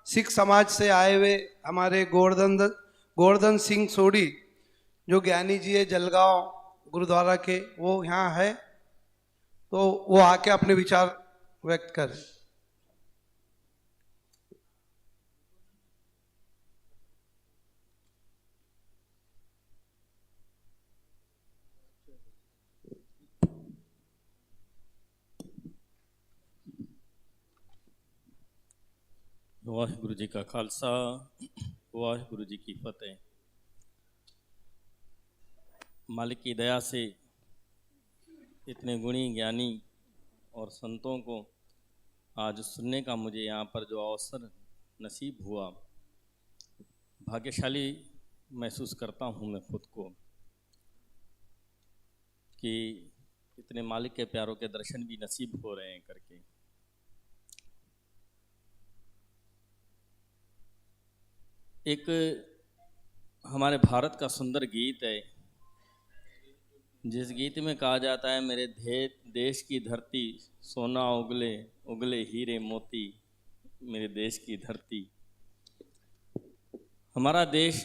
सिख समाज से आए हुए हमारे गोवर्धन सिंह सोढ़ी जो ज्ञानी जी है जलगांव गुरुद्वारा के, वो यहाँ है, तो वो आके अपने विचार व्यक्त करें। वाहिगुरु जी का खालसा, वाहिगुरु जी की फतेह। मालिक की दया से इतने गुणी ज्ञानी और संतों को आज सुनने का मुझे यहाँ पर जो अवसर नसीब हुआ, भाग्यशाली महसूस करता हूँ मैं खुद को कि इतने मालिक के प्यारों के दर्शन भी नसीब हो रहे हैं करके। एक हमारे भारत का सुंदर गीत है, जिस गीत में कहा जाता है, मेरे देश की धरती सोना उगले उगले हीरे मोती, मेरे देश की धरती। हमारा देश,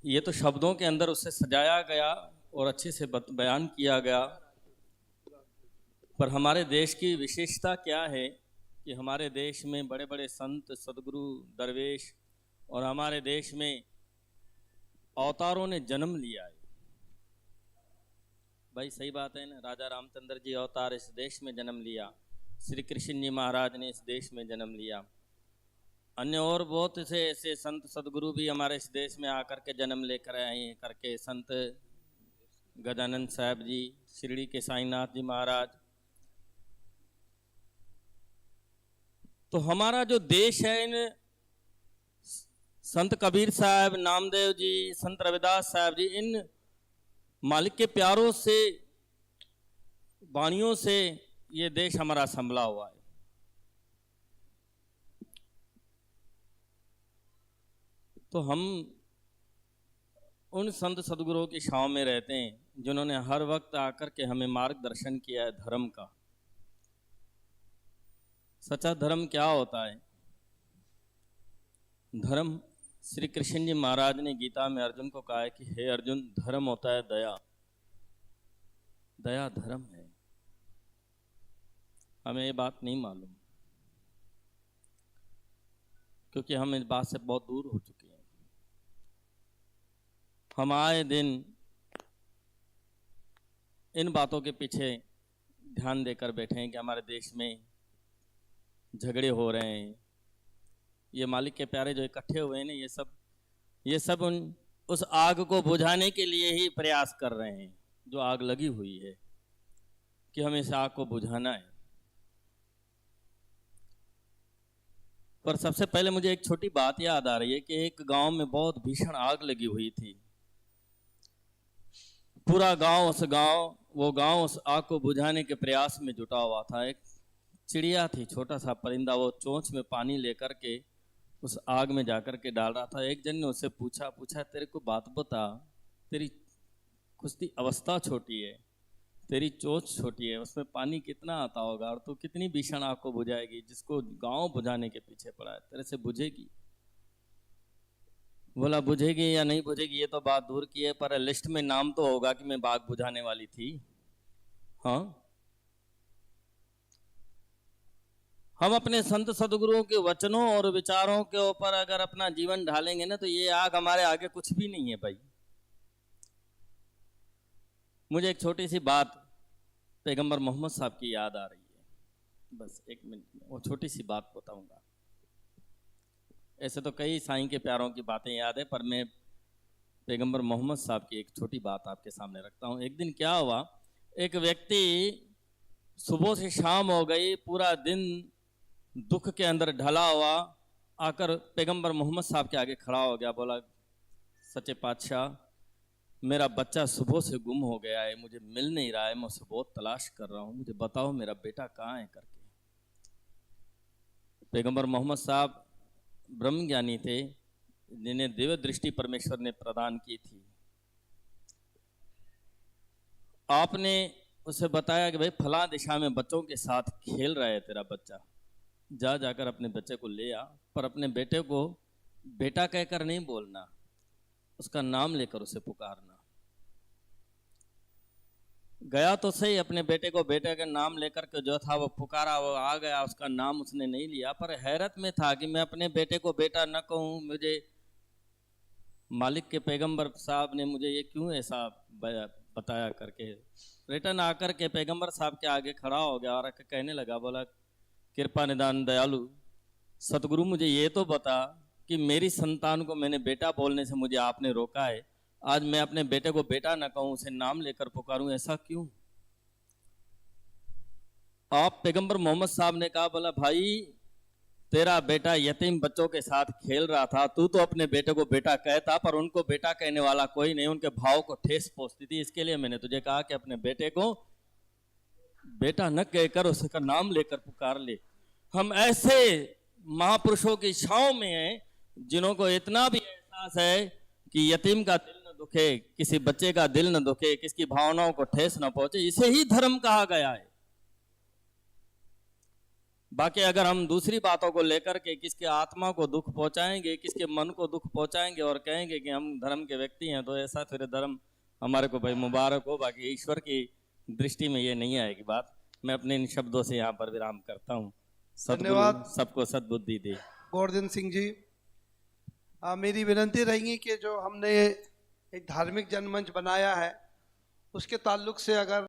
ये तो शब्दों के अंदर उससे सजाया गया और अच्छे से बयान किया गया, पर हमारे देश की विशेषता क्या है कि हमारे देश में बड़े बड़े संत, सदगुरु, दरवेश और हमारे देश में अवतारों ने जन्म लिया है। भाई सही बात है ना, राजा रामचंद्र जी अवतार इस देश में जन्म लिया, श्री कृष्ण जी महाराज ने इस देश में जन्म लिया, अन्य और बहुत से ऐसे संत सदगुरु भी हमारे इस देश में आकर के जन्म लेकर आए हैं करके। संत गजानंद साहब जी, शिरडी के साईनाथ जी महाराज। तो हमारा जो देश है, इन संत कबीर साहब, नामदेव जी, संत रविदास साहब जी, इन मालिक के प्यारों से, वाणियों से ये देश हमारा संभला हुआ है। तो हम उन संत सदगुरुओं की छांव में रहते हैं जिन्होंने हर वक्त आकर के हमें मार्गदर्शन किया है धर्म का। सच्चा धर्म क्या होता है? धर्म, श्री कृष्ण जी महाराज ने गीता में अर्जुन को कहा है कि हे अर्जुन, धर्म होता है दया। दया धर्म है। हमें ये बात नहीं मालूम, क्योंकि हम इस बात से बहुत दूर हो चुके हैं। हम आए दिन इन बातों के पीछे ध्यान देकर बैठे हैं कि हमारे देश में झगड़े हो रहे हैं। ये मालिक के प्यारे जो इकट्ठे हुए हैं ना, ये सब उस आग को बुझाने के लिए ही प्रयास कर रहे हैं, जो आग लगी हुई है, कि हमें इस आग को बुझाना है। पर सबसे पहले मुझे एक छोटी बात याद आ रही है कि एक गांव में बहुत भीषण आग लगी हुई थी। पूरा गांव, वो गांव उस आग को बुझाने के प्रयास में जुटा हुआ था। एक चिड़िया थी, छोटा सा परिंदा, वो चोंच में पानी लेकर के उस आग में जाकर के डाल रहा था। एक जन ने उससे पूछा तेरे को बात बता, तेरी कुश्ती अवस्था छोटी है, तेरी चोंच छोटी है, उसमें पानी कितना आता होगा, और तू कितनी भीषण आग को बुझाएगी, जिसको गांव बुझाने के पीछे पड़ा है, तेरे से बुझेगी? बोला बुझेगी या नहीं बुझेगी ये तो बात दूर की है, पर लिस्ट में नाम तो होगा कि मैं आग बुझाने वाली थी। हाँ, हम अपने संत सदगुरुओं के वचनों और विचारों के ऊपर अगर अपना जीवन ढालेंगे ना, तो ये आग हमारे आगे कुछ भी नहीं है भाई। मुझे एक छोटी सी बात पैगंबर मोहम्मद साहब की याद आ रही है, बस एक मिनट में वो छोटी सी बात बताऊंगा। ऐसे तो कई साईं के प्यारों की बातें याद है, पर मैं पैगंबर मोहम्मद साहब की एक छोटी बात आपके सामने रखता हूँ। एक दिन क्या हुआ, एक व्यक्ति, सुबह से शाम हो गई, पूरा दिन दुख के अंदर ढला हुआ, आकर पैगंबर मोहम्मद साहब के आगे खड़ा हो गया। बोला, सच्चे पातशाह, मेरा बच्चा सुबह से गुम हो गया है, मुझे मिल नहीं रहा है, मैं उसे बहुत तलाश कर रहा हूँ, मुझे बताओ मेरा बेटा कहाँ है करके। पैगंबर मोहम्मद साहब ब्रह्म ज्ञानी थे, जिन्हें दिव्य दृष्टि परमेश्वर ने प्रदान की थी। आपने उसे बताया कि भाई फला दिशा में बच्चों के साथ खेल रहा है तेरा बच्चा, जा जाकर अपने बच्चे को ले आ, पर अपने बेटे को बेटा कहकर नहीं बोलना, उसका नाम लेकर उसे पुकारना। गया तो सही, अपने बेटे को बेटे का नाम लेकर के जो था वो पुकारा, वो आ गया, उसका नाम उसने नहीं लिया, पर हैरत में था कि मैं अपने बेटे को बेटा न कहूँ, मुझे मालिक के पैगंबर साहब ने मुझे ये क्यों ऐसा बताया करके रिटर्न आकर के पैगंबर साहब के आगे खड़ा हो गया और कहने लगा, बोला कृपा निदान दयालु सतगुरु, मुझे ये तो बता कि मेरी संतान को मैंने बेटा बोलने से मुझे आपने रोका है, आज मैं अपने बेटे को बेटा न कहूं, उसे नाम लेकर पुकारूं, ऐसा क्यों? आप पैगंबर मोहम्मद साहब ने कहा, बोला भाई तेरा बेटा यतीम बच्चों के साथ खेल रहा था, तू तो अपने बेटे को बेटा कहता, पर उनको बेटा कहने वाला कोई नहीं, उनके भाव को ठेस पहुंचती थी, इसके लिए मैंने तुझे कहा कि अपने बेटे को बेटा न कहकर उसका नाम लेकर पुकार ले। हम ऐसे महापुरुषों की छांव में हैं जिन्हों को इतना भी एहसास है कि यतीम का दिल न दुखे, किसी बच्चे का दिल न दुखे, किसकी भावनाओं को ठेस न पहुंचे, इसे ही धर्म कहा गया है। बाकी अगर हम दूसरी बातों को लेकर के किसके आत्मा को दुख पहुंचाएंगे, किसके मन को दुख पहुंचाएंगे और कहेंगे कि हम धर्म के व्यक्ति हैं, तो ऐसा फिर धर्म हमारे को भाई मुबारक हो, बाकी ईश्वर की दृष्टि में ये नहीं आएगी बात। मैं अपने इन शब्दों से यहाँ पर विराम करता हूँ। धन्यवाद। सबको सद्बुद्धि दे। गोवर्धन सिंह जी, मेरी विनती रहेगी कि जो हमने एक धार्मिक जनमंच बनाया है उसके ताल्लुक से अगर